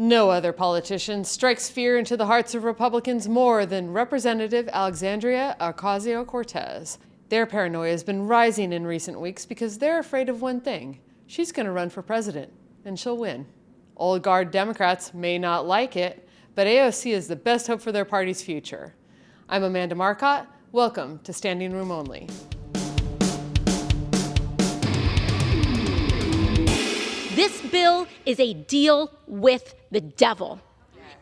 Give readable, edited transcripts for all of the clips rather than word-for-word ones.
No other politician strikes fear into the hearts of Republicans more than Representative Alexandria Ocasio-Cortez. Their paranoia has been rising in recent weeks because they're afraid of one thing. She's going to run for president, and she'll win. Old guard Democrats may not like it, but AOC is the best hope for their party's future. I'm Amanda Marcotte. Welcome to Standing Room Only. This bill is a deal with the devil.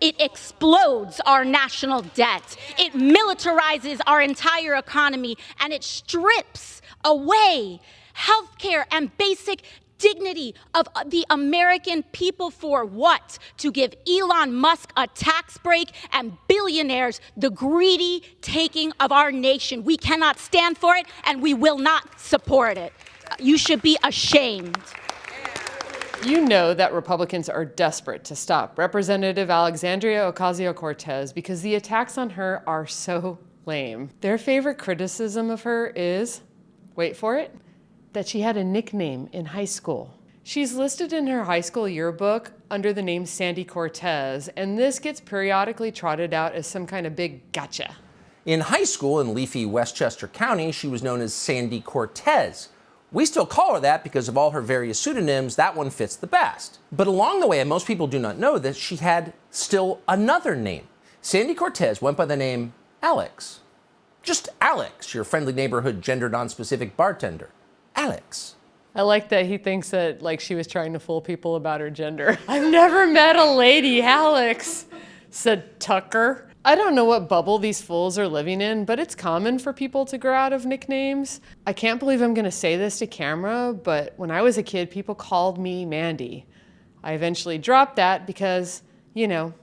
It explodes our national debt. It militarizes our entire economy, and it strips away healthcare and basic dignity of the American people for what? To give Elon Musk a tax break and billionaires the greedy taking of our nation. We cannot stand for it, and we will not support it. You should be ashamed. You know that Republicans are desperate to stop Representative Alexandria Ocasio-Cortez because the attacks on her are so lame. Their favorite criticism of her is, wait for it, that she had a nickname in high school. She's listed in her high school yearbook under the name Sandy Cortez, and this gets periodically trotted out as some kind of big gotcha. In high school in leafy Westchester County, she was known as Sandy Cortez. We still call her that because of all her various pseudonyms. That one fits the best. But along the way, and most people do not know this, she had still another name. Sandy Cortez went by the name Alex. Just Alex, your friendly neighborhood gender nonspecific bartender. Alex. I like that he thinks that like she was trying to fool people about her gender. I've never met a lady, Alex, said Tucker. I don't know what bubble these fools are living in, but it's common for people to grow out of nicknames. I can't believe I'm gonna say this to camera, but when I was a kid, people called me Mandy. I eventually dropped that because, you know,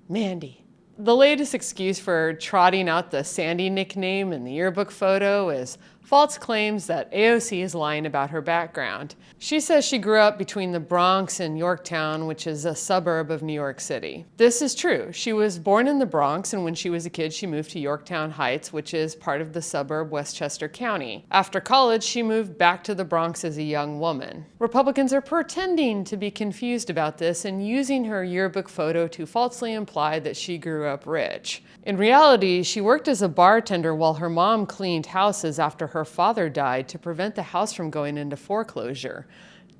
Mandy. The latest excuse for trotting out the Sandy nickname in the yearbook photo is false claims that AOC is lying about her background. She says she grew up between the Bronx and Yorktown, which is a suburb of New York City. This is true. She was born in the Bronx, and when she was a kid, she moved to Yorktown Heights, which is part of the suburb Westchester County. After college, she moved back to the Bronx as a young woman. Republicans are pretending to be confused about this and using her yearbook photo to falsely imply that she grew up rich. In reality, she worked as a bartender while her mom cleaned houses after her father died to prevent the house from going into foreclosure.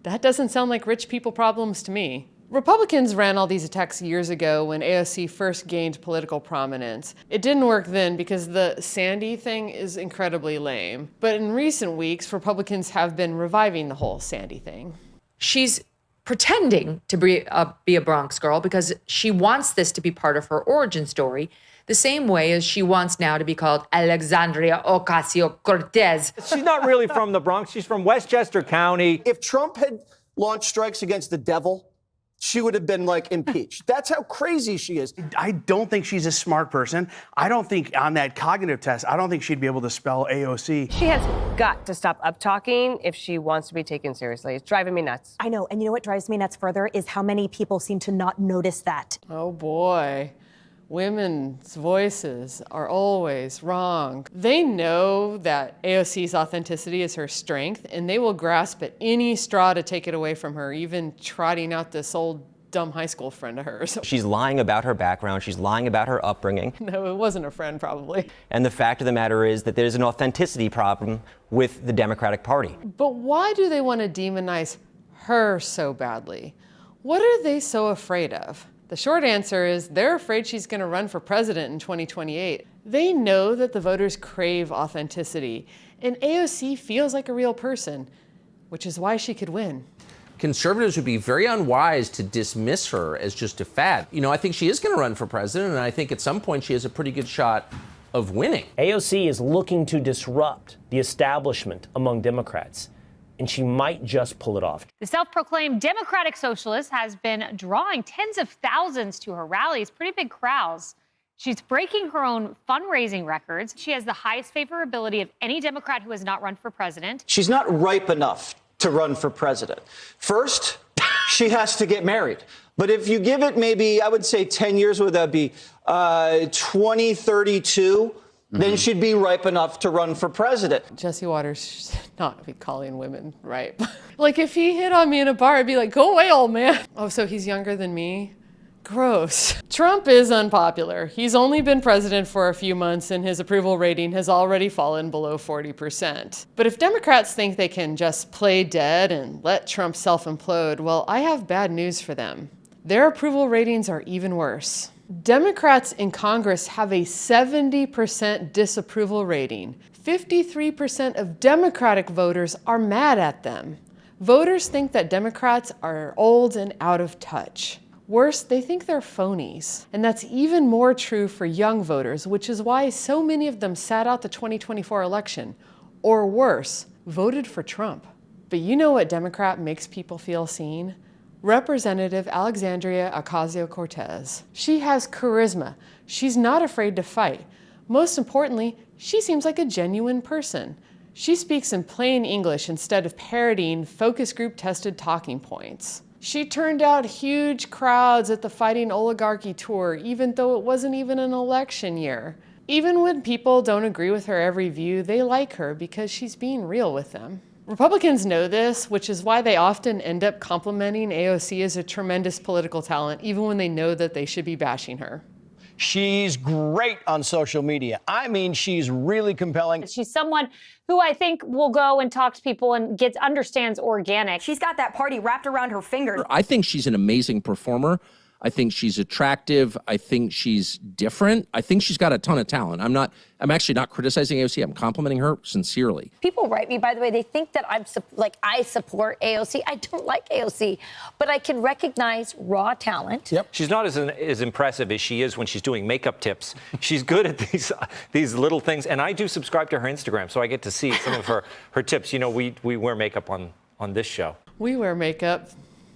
That doesn't sound like rich people problems to me. Republicans ran all these attacks years ago when AOC first gained political prominence. It didn't work then because the Sandy thing is incredibly lame. But in recent weeks, Republicans have been reviving the whole Sandy thing. She's pretending to be a Bronx girl because she wants this to be part of her origin story, the same way as she wants now to be called Alexandria Ocasio-Cortez. She's not really from the Bronx. She's from Westchester County. If Trump had launched strikes against the devil, she would have been, like, impeached. That's how crazy she is. I don't think she's a smart person. I don't think on that cognitive test, I don't think she'd be able to spell AOC. She has got to stop up-talking if she wants to be taken seriously. It's driving me nuts. I know, and you know what drives me nuts further is how many people seem to not notice that. Oh boy. Women's voices are always wrong. They know that AOC's authenticity is her strength, and they will grasp at any straw to take it away from her, even trotting out this old dumb high school friend of hers. She's lying about her background. She's lying about her upbringing. No, it wasn't a friend, probably. And the fact of the matter is that there's an authenticity problem with the Democratic Party. But why do they want to demonize her so badly? What are they so afraid of? The short answer is they're afraid she's going to run for president in 2028. They know that the voters crave authenticity, and AOC feels like a real person, which is why she could win. Conservatives would be very unwise to dismiss her as just a fad. You know, I think she is going to run for president, and I think at some point she has a pretty good shot of winning. AOC is looking to disrupt the establishment among Democrats, and she might just pull it off. The self-proclaimed Democratic Socialist has been drawing tens of thousands to her rallies, pretty big crowds. She's breaking her own fundraising records. She has the highest favorability of any Democrat who has not run for president. She's not ripe enough to run for president. First, she has to get married. But if you give it maybe, I would say 10 years, would that be 2032? Then she'd be ripe enough to run for president. Jesse Waters should not be calling women ripe. Like, if he hit on me in a bar, I'd be like, go away, old man. Oh, so he's younger than me? Gross. Trump is unpopular. He's only been president for a few months and his approval rating has already fallen below 40%. But if Democrats think they can just play dead and let Trump self-implode, well, I have bad news for them. Their approval ratings are even worse. Democrats in Congress have a 70% disapproval rating. 53% of Democratic voters are mad at them. Voters think that Democrats are old and out of touch. Worse, they think they're phonies. And that's even more true for young voters, which is why so many of them sat out the 2024 election. Or worse, voted for Trump. But you know what Democrat makes people feel seen? Representative Alexandria Ocasio-Cortez. She has charisma. She's not afraid to fight. Most importantly, she seems like a genuine person. She speaks in plain English instead of parodying focus group tested talking points. She turned out huge crowds at the Fighting Oligarchy tour, even though it wasn't even an election year. Even when people don't agree with her every view, they like her because she's being real with them. Republicans know this, which is why they often end up complimenting AOC as a tremendous political talent, even when they know that they should be bashing her. She's great on social media. I mean, she's really compelling. She's someone who I think will go and talk to people and understands organic. She's got that party wrapped around her finger. I think she's an amazing performer. I think she's attractive. I think she's different. I think she's got a ton of talent. I'm actually not criticizing AOC. I'm complimenting her sincerely. People write me, by the way, they think that I support AOC. I don't like AOC, but I can recognize raw talent. Yep. She's not as impressive as she is when she's doing makeup tips. She's good at these little things. And I do subscribe to her Instagram, so I get to see some of her tips. You know, we wear makeup on this show. We wear makeup,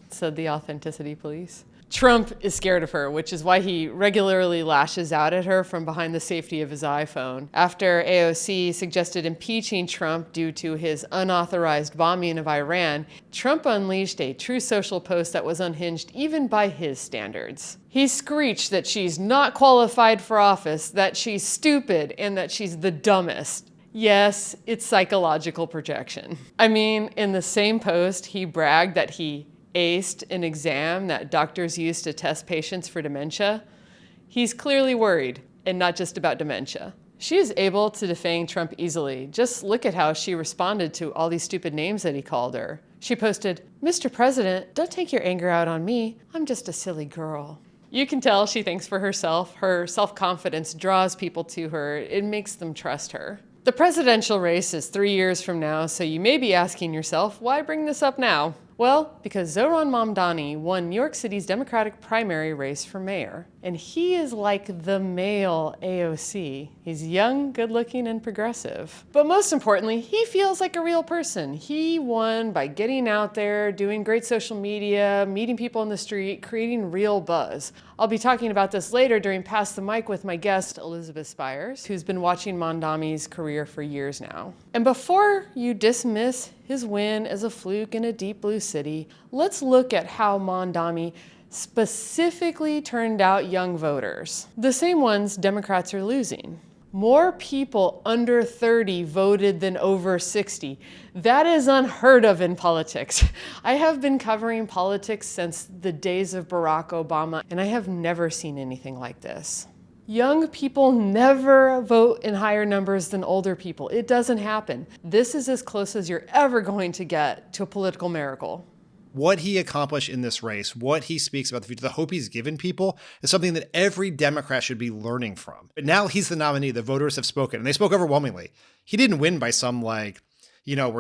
said the authenticity police. Trump is scared of her, which is why he regularly lashes out at her from behind the safety of his iPhone. After AOC suggested impeaching Trump due to his unauthorized bombing of Iran, Trump unleashed a Truth Social post that was unhinged even by his standards. He screeched that she's not qualified for office, that she's stupid, and that she's the dumbest. Yes, it's psychological projection. I mean, in the same post, he bragged that he aced an exam that doctors use to test patients for dementia. He's clearly worried, and not just about dementia. She is able to defang Trump easily. Just look at how she responded to all these stupid names that he called her. She posted, "Mr. President, don't take your anger out on me. I'm just a silly girl." You can tell she thinks for herself. Her self-confidence draws people to her. It makes them trust her. The presidential race is 3 years from now, so you may be asking yourself, why bring this up now? Well, because Zohran Mamdani won New York City's Democratic primary race for mayor. And he is like the male AOC. He's young, good-looking, and progressive. But most importantly, he feels like a real person. He won by getting out there, doing great social media, meeting people in the street, creating real buzz. I'll be talking about this later during Pass the Mic with my guest, Elizabeth Spiers, who's been watching Mamdani's career for years now. And before you dismiss his win as a fluke in a deep blue city, let's look at how Mamdani specifically turned out young voters, the same ones Democrats are losing. More people under 30 voted than over 60. That is unheard of in politics. I have been covering politics since the days of Barack Obama, and I have never seen anything like this. Young people never vote in higher numbers than older people. It doesn't happen. This is as close as you're ever going to get to a political miracle. What he accomplished in this race, what he speaks about the future, the hope he's given people is something that every Democrat should be learning from. But now he's the nominee. The voters have spoken, and they spoke overwhelmingly. He didn't win by some where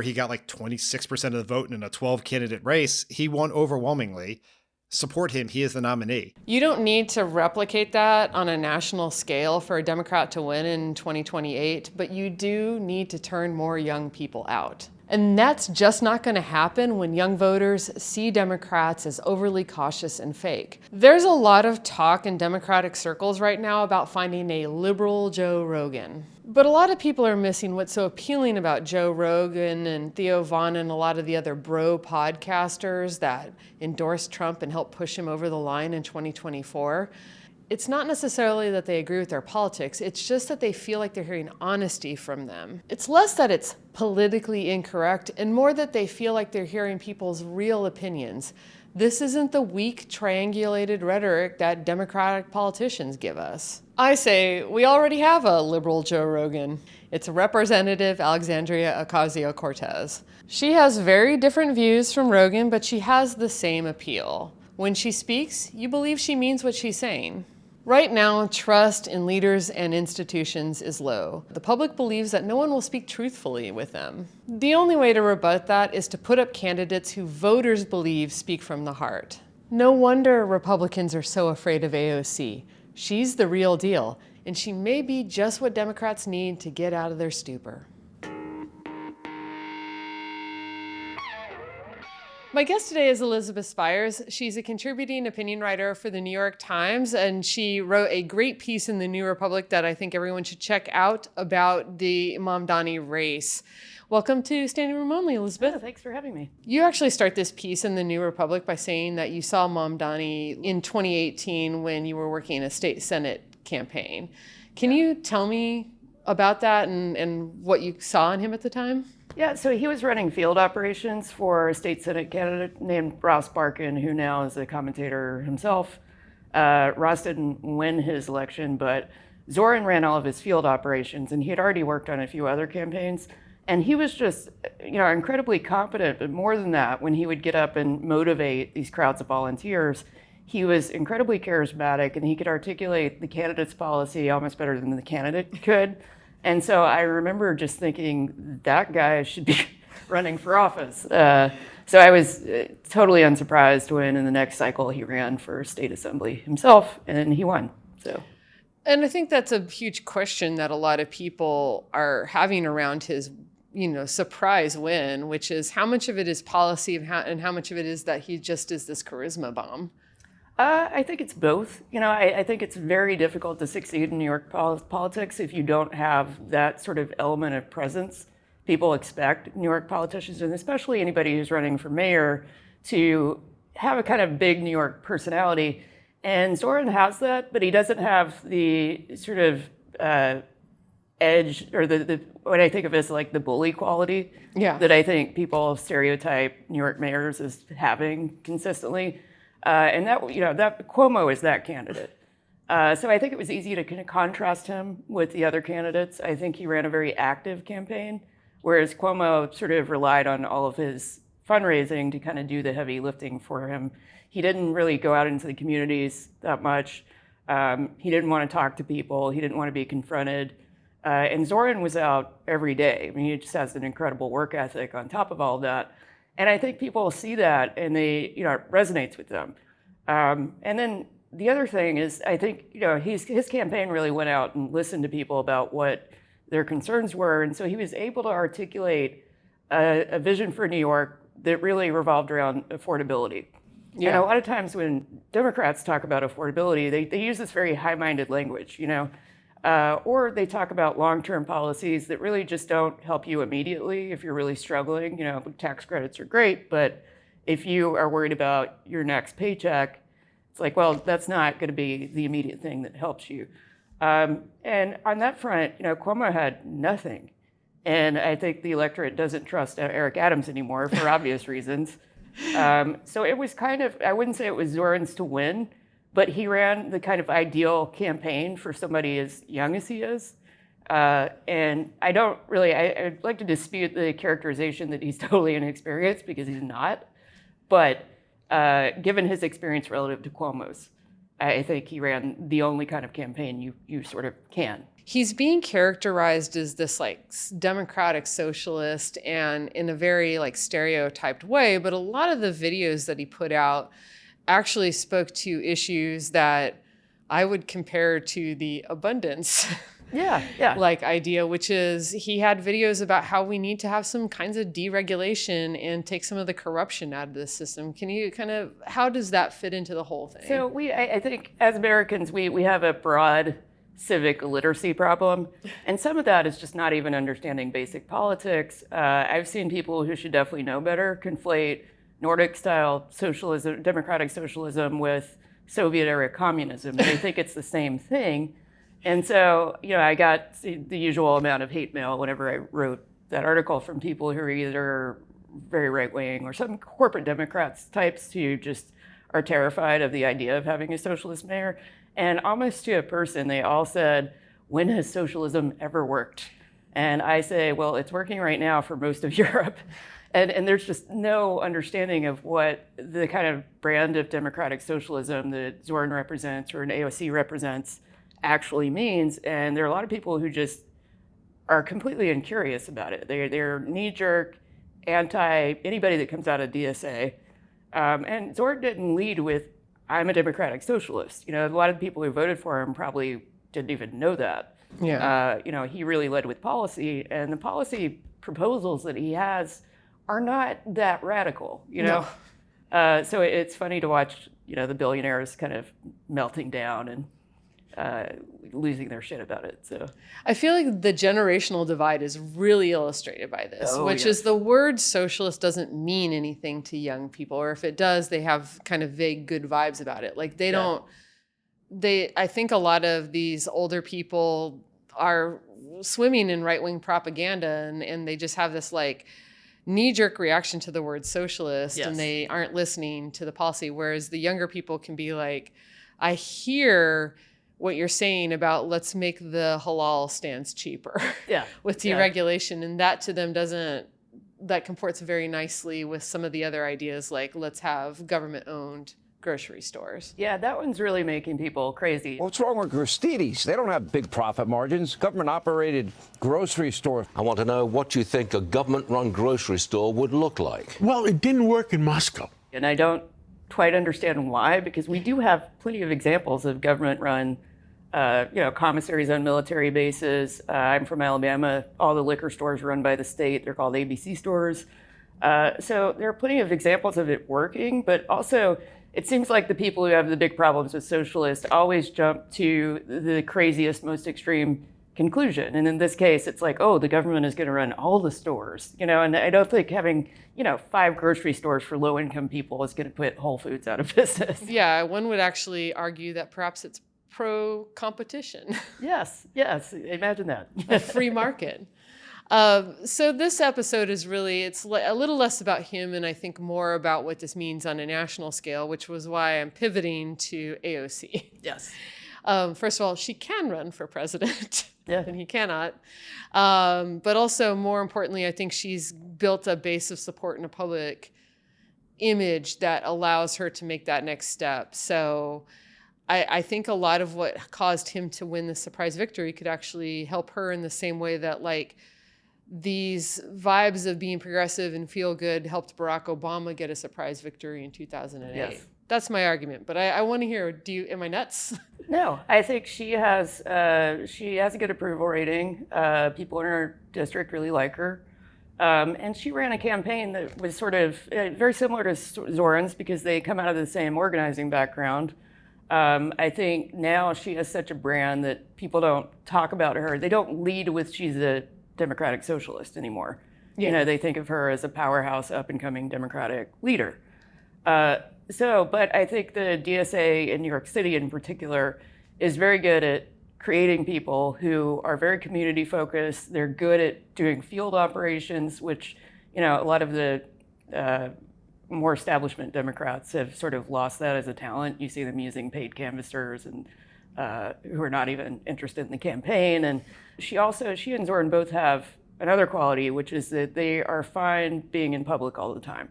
he got 26% of the vote in a 12-candidate race. He won overwhelmingly. Support him. He is the nominee. You don't need to replicate that on a national scale for a Democrat to win in 2028, but you do need to turn more young people out. And that's just not going to happen when young voters see Democrats as overly cautious and fake. There's a lot of talk in Democratic circles right now about finding a liberal Joe Rogan. But a lot of people are missing what's so appealing about Joe Rogan and Theo Vaughn and a lot of the other bro podcasters that endorsed Trump and helped push him over the line in 2024. It's not necessarily that they agree with their politics, it's just that they feel like they're hearing honesty from them. It's less that it's politically incorrect and more that they feel like they're hearing people's real opinions. This isn't the weak, triangulated rhetoric that Democratic politicians give us. I say we already have a liberal Joe Rogan. It's Representative Alexandria Ocasio-Cortez. She has very different views from Rogan, but she has the same appeal. When she speaks, you believe she means what she's saying. Right now, trust in leaders and institutions is low. The public believes that no one will speak truthfully with them. The only way to rebut that is to put up candidates who voters believe speak from the heart. No wonder Republicans are so afraid of AOC. She's the real deal, and she may be just what Democrats need to get out of their stupor. My guest today is Elizabeth Spiers. She's a contributing opinion writer for the New York Times, and she wrote a great piece in the New Republic that I think everyone should check out about the Mamdani race. Welcome to Standing Room Only, Elizabeth. Oh, thanks for having me. You actually start this piece in the New Republic by saying that you saw Mamdani in 2018 when you were working a state Senate campaign. Can you tell me about that and what you saw in him at the time? Yeah, so he was running field operations for a state Senate candidate named Ross Barkan, who now is a commentator himself. Ross didn't win his election, but Zohran ran all of his field operations, and he had already worked on a few other campaigns. And he was just, incredibly competent, but more than that, when he would get up and motivate these crowds of volunteers, he was incredibly charismatic, and he could articulate the candidate's policy almost better than the candidate could. And so I remember just thinking that guy should be running for office. So I was totally unsurprised when in the next cycle he ran for state assembly himself and he won. So. And I think that's a huge question that a lot of people are having around his, surprise win, which is how much of it is policy and how much of it is that he just is this charisma bomb. I think it's both. I think it's very difficult to succeed in New York politics if you don't have that sort of element of presence. People expect New York politicians, and especially anybody who's running for mayor, to have a kind of big New York personality. And Zohran has that, but he doesn't have the sort of edge or the what I think of as like the bully quality that I think people stereotype New York mayors as having consistently. And that Cuomo is that candidate. So I think it was easy to kind of contrast him with the other candidates. I think he ran a very active campaign, whereas Cuomo sort of relied on all of his fundraising to kind of do the heavy lifting for him. He didn't really go out into the communities that much. He didn't want to talk to people. He didn't want to be confronted. And Zohran was out every day. I mean, he just has an incredible work ethic on top of all of that. And I think people see that and it resonates with them. And then the other thing is, I think, his campaign really went out and listened to people about what their concerns were. And so he was able to articulate a vision for New York that really revolved around affordability. Yeah. And a lot of times when Democrats talk about affordability, they use this very high-minded language, or they talk about long-term policies that really just don't help you immediately if you're really struggling. Tax credits are great, but if you are worried about your next paycheck, it's like, well, that's not going to be the immediate thing that helps you. And on that front, Cuomo had nothing. And I think the electorate doesn't trust Eric Adams anymore for obvious reasons. So it was kind of, I wouldn't say it was Zohran's to win, but he ran the kind of ideal campaign for somebody as young as he is. And I'd like to dispute the characterization that he's totally inexperienced, because he's not. But given his experience relative to Cuomo's, I think he ran the only kind of campaign you sort of can. He's being characterized as this democratic socialist and in a very stereotyped way, but a lot of the videos that he put out actually spoke to issues that I would compare to the abundance idea, which is he had videos about how we need to have some kinds of deregulation and take some of the corruption out of the system. Can you how does that fit into the whole thing? So I think as Americans, we have a broad civic literacy problem. And some of that is just not even understanding basic politics. I've seen people who should definitely know better conflate Nordic-style socialism, democratic socialism, with Soviet-era communism. They think it's the same thing. And so, I got the usual amount of hate mail whenever I wrote that article from people who are either very right-wing, or some corporate Democrats types who just are terrified of the idea of having a socialist mayor. And almost to a person, they all said, when has socialism ever worked? And I say, well, it's working right now for most of Europe. And there's just no understanding of what the kind of brand of democratic socialism that Zohran represents or an AOC represents actually means. And there are a lot of people who just are completely incurious about it. They're knee-jerk, anti anybody that comes out of DSA. And Zohran didn't lead with, I'm a democratic socialist. You know, a lot of the people who voted for him probably didn't even know that. Yeah. You know, he really led with policy, and the policy proposals that he has are not that radical, you know? No. So it's funny to watch, you know, the billionaires kind of melting down and losing their shit about it. So I feel like the generational divide is really illustrated by this, which is the word socialist doesn't mean anything to young people, or if it does, they have kind of vague good vibes about it. Like they don't, I think a lot of these older people are swimming in right-wing propaganda, and they just have this like knee-jerk reaction to the word socialist, and they aren't listening to the policy. Whereas the younger people can be like, I hear what you're saying about let's make the halal stands cheaper with deregulation. And that to them that comports very nicely with some of the other ideas, like let's have government-owned grocery stores. Yeah, that one's really making people crazy. What's wrong with Gristedes? They don't have big profit margins. Government-operated grocery store. I want to know what you think a government-run grocery store would look like. Well, it didn't work in Moscow. And I don't quite understand why, because we do have plenty of examples of government-run commissaries on military bases. I'm from Alabama. All the liquor stores are run by the state. They're called ABC stores. So there are plenty of examples of it working, but also it seems like the people who have the big problems with socialists always jump to the craziest, most extreme conclusion. And in this case, it's like, oh, the government is going to run all the stores, you know, and I don't think having, 5 grocery stores for low-income people is going to put Whole Foods out of business. Yeah, one would actually argue that perhaps it's pro-competition. Yes, imagine that. A free market. So this episode is really, it's a little less about him and I think more about what this means on a national scale, which was why I'm pivoting to AOC. Yes. First of all, she can run for president and he cannot. But also more importantly, I think she's built a base of support in a public image that allows her to make that next step. So I think a lot of what caused him to win the surprise victory could actually help her in the same way that like these vibes of being progressive and feel good helped Barack Obama get a surprise victory in 2008. Yes. That's my argument, but I want to hear, am I nuts? No, I think she has a good approval rating. People in her district really like her. And she ran a campaign that was sort of very similar to Zohran's because they come out of the same organizing background. I think now she has such a brand that people don't talk about her. They don't lead with she's a democratic socialist anymore. Yeah. They think of her as a powerhouse, up-and-coming democratic leader. But I think the DSA in New York City in particular is very good at creating people who are very community focused. They're good at doing field operations, which, a lot of the more establishment Democrats have sort of lost that as a talent. You see them using paid canvassers and who are not even interested in the campaign. And she and Zohran both have another quality, which is that they are fine being in public all the time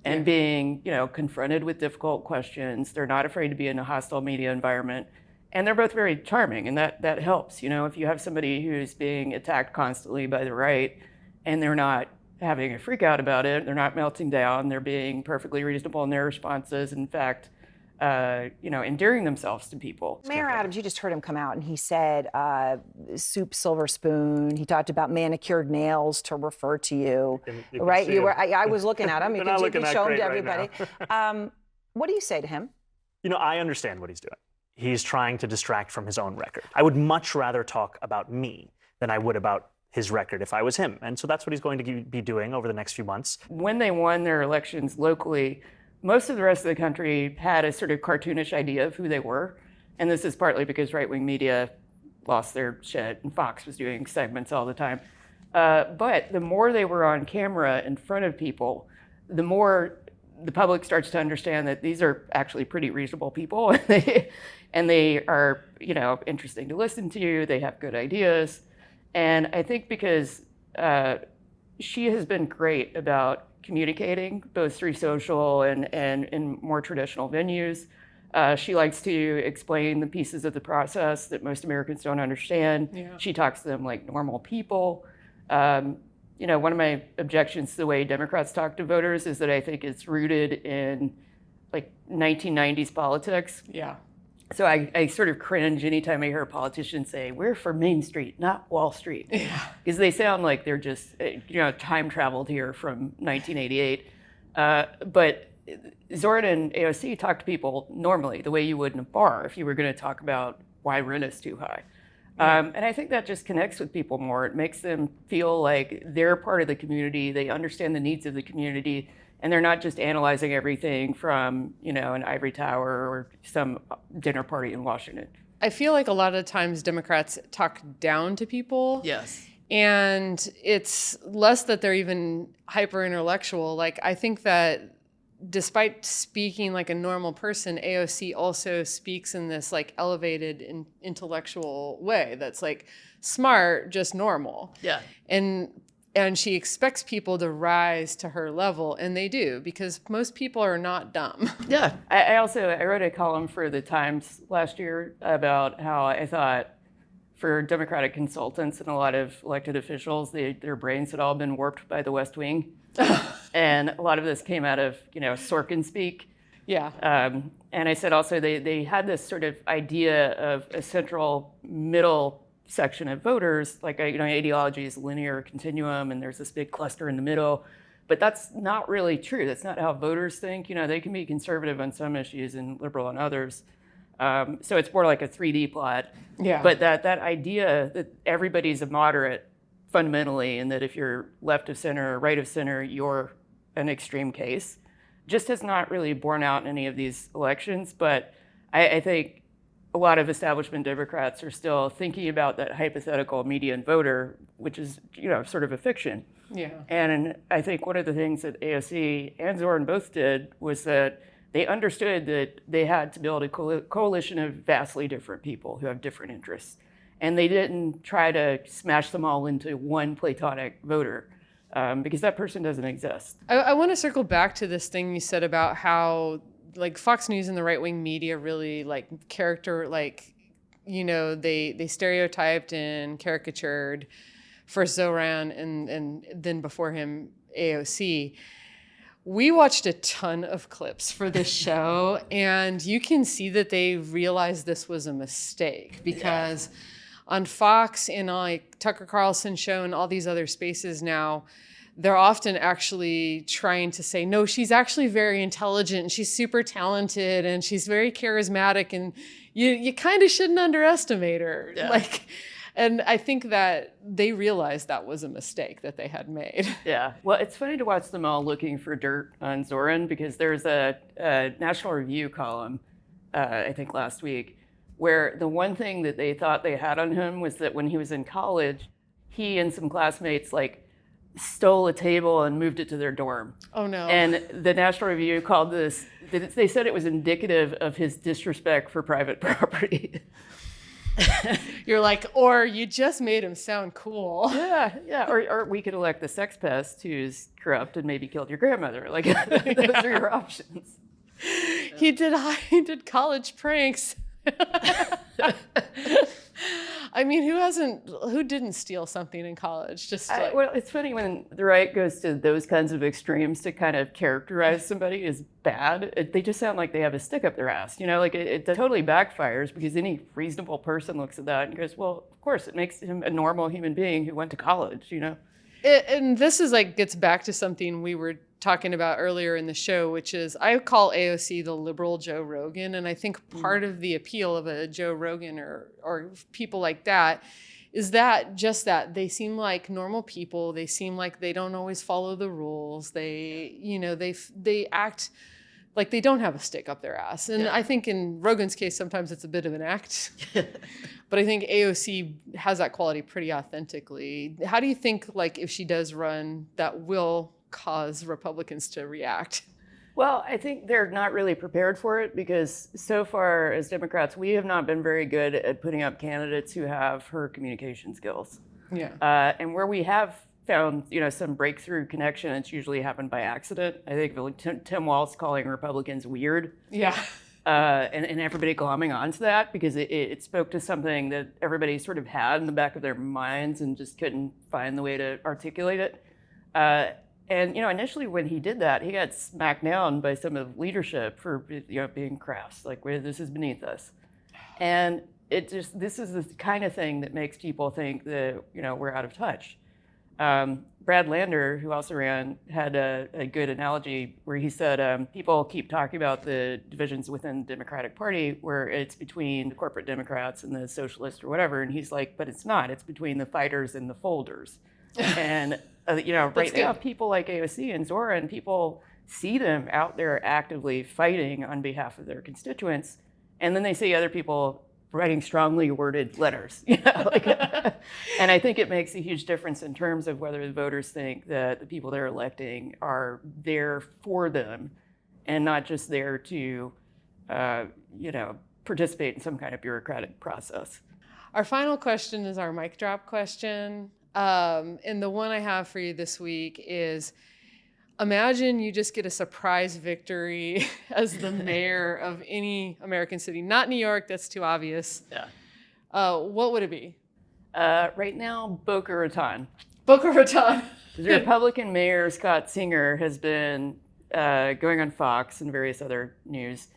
and being, confronted with difficult questions. They're not afraid to be in a hostile media environment. And they're both very charming, and that helps. If you have somebody who's being attacked constantly by the right and they're not having a freak out about it, they're not melting down, they're being perfectly reasonable in their responses, in fact, endearing themselves to people. Mayor Adams, you just heard him come out and he said soup, silver spoon. He talked about manicured nails to refer to you, right? I was looking at him. You can show him to everybody. What do you say to him? I understand what he's doing. He's trying to distract from his own record. I would much rather talk about me than I would about his record if I was him. And so that's what he's going to be doing over the next few months. When they won their elections locally, most of the rest of the country had a sort of cartoonish idea of who they were. And this is partly because right-wing media lost their shit and Fox was doing segments all the time. But the more they were on camera in front of people, the more the public starts to understand that these are actually pretty reasonable people, and they are, interesting to listen to. They have good ideas, and I think because she has been great about communicating both through social and in more traditional venues. She likes to explain the pieces of the process that most Americans don't understand. Yeah. She talks to them like normal people. One of my objections to the way Democrats talk to voters is that I think it's rooted in like 1990s politics. Yeah. So I sort of cringe anytime I hear a politician say, "We're for Main Street, not Wall Street." Yeah. Because they sound like they're just, time traveled here from 1988. But Zohran and AOC talk to people normally, the way you would in a bar if you were going to talk about why rent is too high. And I think that just connects with people more. It makes them feel like they're part of the community. They understand the needs of the community. And they're not just analyzing everything from, an ivory tower or some dinner party in Washington. I feel like a lot of times Democrats talk down to people. Yes. And it's less that they're even hyper intellectual. Like, I think that despite speaking like a normal person, AOC also speaks in this like elevated intellectual way that's like smart, just normal. Yeah. And she expects people to rise to her level, and they do, because most people are not dumb. Yeah. I wrote a column for the Times last year about how I thought for Democratic consultants and a lot of elected officials, their brains had all been warped by the West Wing. And a lot of this came out of, Sorkin speak. Yeah. And I said also they had this sort of idea of a central middle section of voters, like, ideology is a linear continuum and there's this big cluster in the middle. But that's not really true. That's not how voters think. They can be conservative on some issues and liberal on others. So it's more like a 3D plot. Yeah. But that idea that everybody's a moderate fundamentally, and that if you're left of center or right of center, you're an extreme case, just has not really borne out in any of these elections. But I think a lot of establishment Democrats are still thinking about that hypothetical median voter, which is, sort of a fiction. Yeah. And I think one of the things that AOC and Zohran both did was that they understood that they had to build a coalition of vastly different people who have different interests. And they didn't try to smash them all into one platonic voter, because that person doesn't exist. I want to circle back to this thing you said about how like Fox News and the right-wing media really like they stereotyped and caricatured first Zohran and then before him AOC. We watched a ton of clips for this show, and you can see that they realized this was a mistake, because on Fox and on like Tucker Carlson show and all these other spaces now, they're often actually trying to say, no, she's actually very intelligent and she's super talented and she's very charismatic, and you kind of shouldn't underestimate her. Yeah. And I think that they realized that was a mistake that they had made. Yeah. Well, it's funny to watch them all looking for dirt on Zohran, because there's a National Review column, I think last week, where the one thing that they thought they had on him was that when he was in college, he and some classmates stole a table and moved it to their dorm. Oh no. And the National Review called this, they said it was indicative of his disrespect for private property. You're like, or you just made him sound cool. Yeah. Or we could elect the sex pest who's corrupt and maybe killed your grandmother. Those are your options. He did college pranks. I mean, who didn't steal something in college? Well, it's funny when the right goes to those kinds of extremes to kind of characterize somebody as bad. They just sound like they have a stick up their ass. It totally backfires, because any reasonable person looks at that and goes, well, of course, it makes him a normal human being who went to college, And this is gets back to something we were talking about earlier in the show, which is I call AOC the liberal Joe Rogan. And I think part of the appeal of a Joe Rogan or people like that is that they seem like normal people. They seem like they don't always follow the rules. They act Like they don't have a stick up their ass. And I think in Rogan's case, sometimes it's a bit of an act. But I think AOC has that quality pretty authentically. How do you think, like, if she does run, that will cause Republicans to react? Well, I think they're not really prepared for it because so far as Democrats, we have not been very good at putting up candidates who have her communication skills. Yeah. And where we have found, some breakthrough connection, it's usually happened by accident. I think Tim Walz calling Republicans weird. Yeah. And everybody glomming onto that because it spoke to something that everybody sort of had in the back of their minds and just couldn't find the way to articulate it. And initially when he did that, he got smacked down by some of the leadership for being crass, like this is beneath us. And this is the kind of thing that makes people think that we're out of touch. Brad Lander, who also ran, had a good analogy where he said people keep talking about the divisions within the Democratic Party where it's between the corporate Democrats and the socialists or whatever, and he's like, but it's not. It's between the fighters and the folders. And right now, people like AOC and Zohran, people see them out there actively fighting on behalf of their constituents, and then they see other people writing strongly worded letters. And I think it makes a huge difference in terms of whether the voters think that the people they're electing are there for them and not just there to, participate in some kind of bureaucratic process. Our final question is our mic drop question. And the one I have for you this week is, imagine you just get a surprise victory as the mayor of any American city. Not New York, that's too obvious. Yeah. What would it be? Right now, Boca Raton. Boca Raton. The Republican mayor, Scott Singer, has been going on Fox and various other news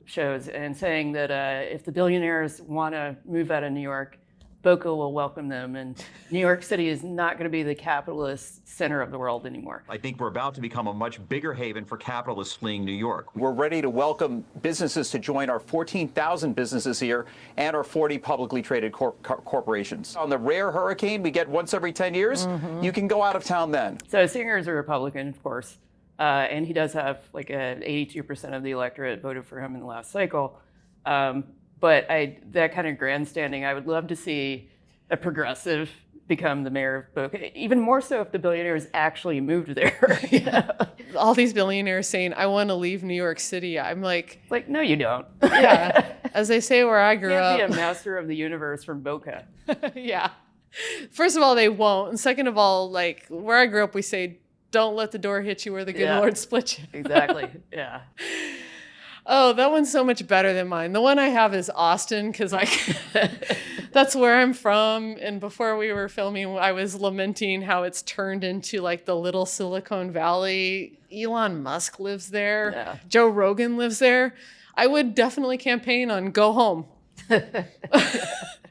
shows and saying that if the billionaires want to move out of New York, Boca will welcome them, and New York City is not going to be the capitalist center of the world anymore. I think we're about to become a much bigger haven for capitalists fleeing New York. We're ready to welcome businesses to join our 14,000 businesses here and our 40 publicly traded corporations. On the rare hurricane we get once every 10 years, you can go out of town then. So Singer is a Republican, of course, and he does have like 82% of the electorate voted for him in the last cycle. But that kind of grandstanding, I would love to see a progressive become the mayor of Boca, even more so if the billionaires actually moved there. All these billionaires saying, I want to leave New York City. I'm like, no, you don't. Yeah. As they say where I grew up. You can't be a master of the universe from Boca. Yeah. First of all, they won't. And second of all, like where I grew up, we say, don't let the door hit you where the good Lord split you. Exactly. Yeah. Oh, that one's so much better than mine. The one I have is Austin because that's where I'm from. And before we were filming, I was lamenting how it's turned into like the little Silicon Valley. Elon Musk lives there. Yeah. Joe Rogan lives there. I would definitely campaign on go home.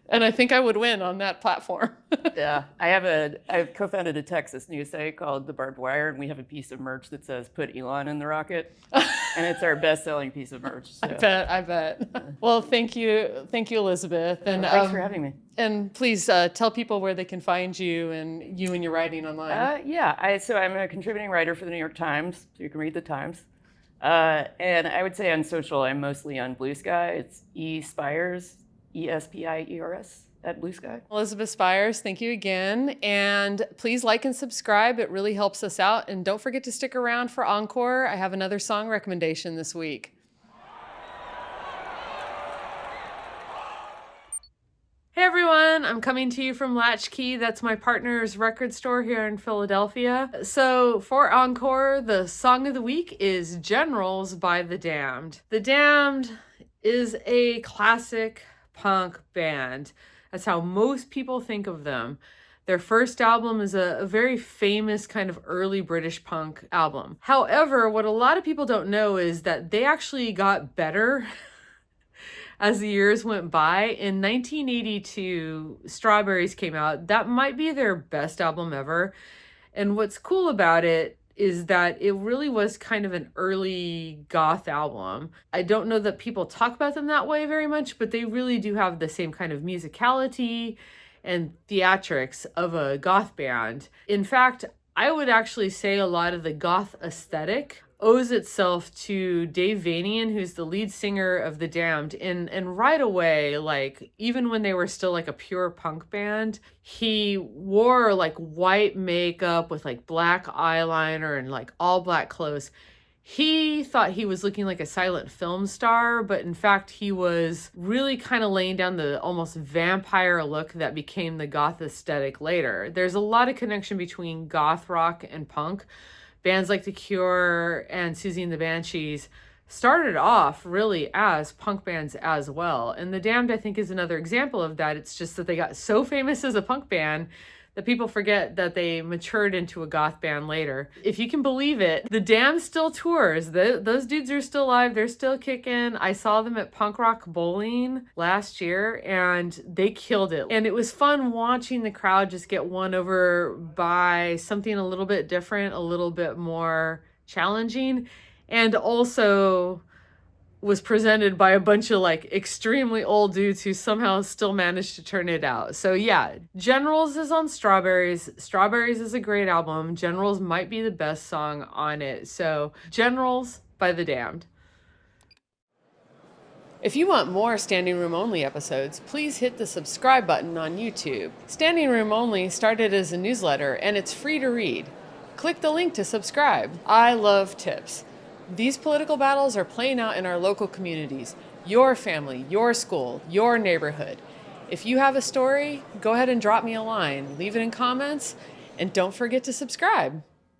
And I think I would win on that platform. Yeah, I've co-founded a Texas news site called The Barbed Wire, and we have a piece of merch that says "Put Elon in the rocket," and it's our best-selling piece of merch. So. I bet. Well, thank you, Elizabeth, and thanks for having me. And please tell people where they can find you and your writing online. So I'm a contributing writer for the New York Times, so you can read the Times. And I would say on social, I'm mostly on Blue Sky. It's Spiers. ESPIERS at Blue Sky. Elizabeth Spiers, thank you again. And please like and subscribe. It really helps us out. And don't forget to stick around for Encore. I have another song recommendation this week. Hey everyone, I'm coming to you from Latchkey. That's my partner's record store here in Philadelphia. So for Encore, the song of the week is Generals by The Damned. The Damned is a classic punk band. That's how most people think of them. Their first album is a very famous kind of early British punk album. However, what a lot of people don't know is that they actually got better as the years went by. In 1982, Strawberries came out. That might be their best album ever. And what's cool about it is that it really was kind of an early goth album. I don't know that people talk about them that way very much, but they really do have the same kind of musicality and theatrics of a goth band. In fact, I would actually say a lot of the goth aesthetic owes itself to Dave Vanian, who's the lead singer of The Damned. And right away, like, even when they were still like a pure punk band, he wore like white makeup with like black eyeliner and like all black clothes. He thought he was looking like a silent film star, but in fact, he was really kind of laying down the almost vampire look that became the goth aesthetic later. There's a lot of connection between goth rock and punk. Bands like The Cure and Siouxsie and the Banshees started off really as punk bands as well. And The Damned, I think, is another example of that. It's just that they got so famous as a punk band that people forget that they matured into a goth band later. If you can believe it, The Damned still tours. Those dudes are still alive. They're still kicking. I saw them at Punk Rock Bowling last year, and they killed it. And it was fun watching the crowd just get won over by something a little bit different, a little bit more challenging, and also was presented by a bunch of like extremely old dudes who somehow still managed to turn it out. So yeah, Generals is on Strawberries. Strawberries is a great album. Generals might be the best song on it. So Generals by The Damned. If you want more Standing Room Only episodes, please hit the subscribe button on YouTube. Standing Room Only started as a newsletter and it's free to read. Click the link to subscribe. I love tips. These political battles are playing out in our local communities, your family, your school, your neighborhood. If you have a story, go ahead and drop me a line, leave it in comments, and don't forget to subscribe.